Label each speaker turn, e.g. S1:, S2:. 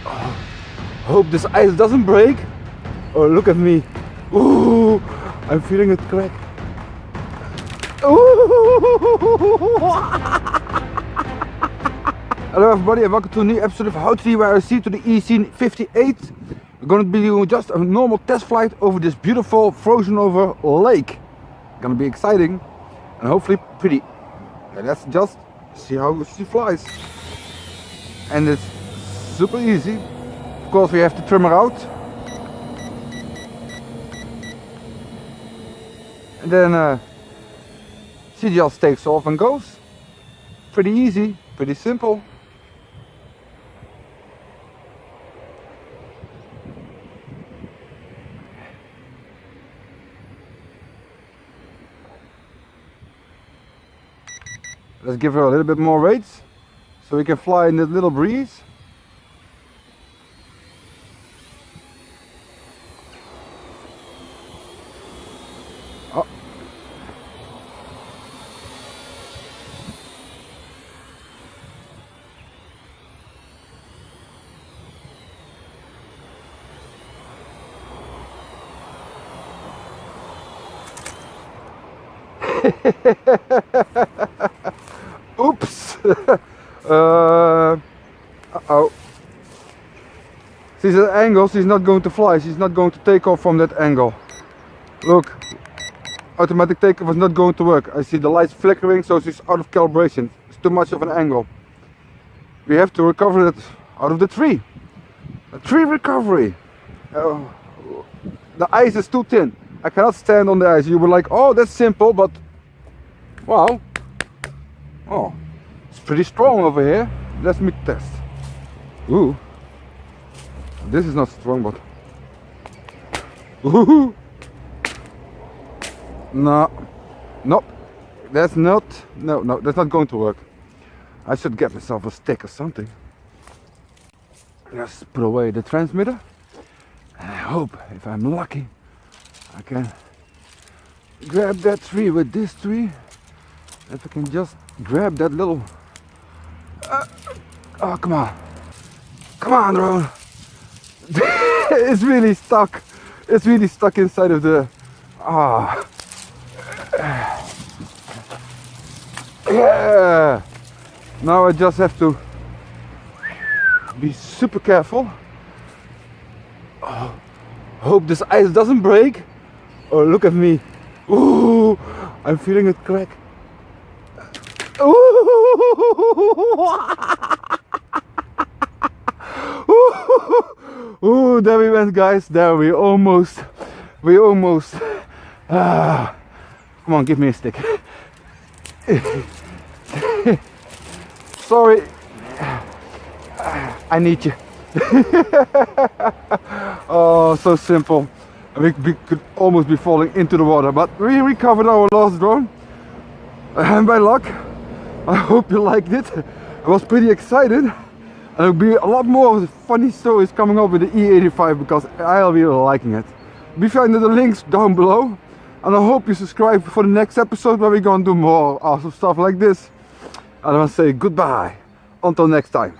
S1: Hope this ice doesn't break. Oh, look at me. Ooh, I'm feeling it crack. Hello everybody and welcome to a new episode of How to See Where I See to the Eachine E58. We're going to be doing just a normal test flight over this beautiful frozen over lake. Gonna be exciting and hopefully pretty. And let's just see how she flies. And it's super easy. Of course we have to trim her out. And then she just takes off and goes. Pretty easy, pretty simple. Let's give her a little bit more weight so we can fly in this little breeze. Oh. Oops! Uh-oh. She's at an angle, she's not going to fly, she's not going to take off from that angle. Look, automatic takeoff is not going to work. I see the lights flickering, so she's out of calibration. It's too much of an angle. We have to recover it out of the tree. A tree recovery. The ice is too thin. I cannot stand on the ice. You were like, oh, that's simple, but wow. Oh, it's pretty strong over here. Let me test. Ooh, this is not strong, but ooh. No, nope. That's not. No, that's not going to work. I should get myself a stick or something. Let's put away the transmitter. And I hope, if I'm lucky, I can grab that tree with this tree. If I can just grab that little oh, come on drone. It's really stuck inside of the yeah. Now I just have to be super careful. Oh, hope this ice doesn't break. Oh, look at me. Ooh, I'm feeling it crack. Ooh, there we went, guys. There we almost. Come on, give me a stick. Sorry, I need you. Oh, so simple. We could almost be falling into the water, but we recovered our lost drone. And by luck, I hope you liked it. I was pretty excited. And there'll be a lot more funny stories coming up with the E85 because I'll be liking it. Be finding the links down below. And I hope you subscribe for the next episode where we're gonna do more awesome stuff like this. And I want to say goodbye. Until next time.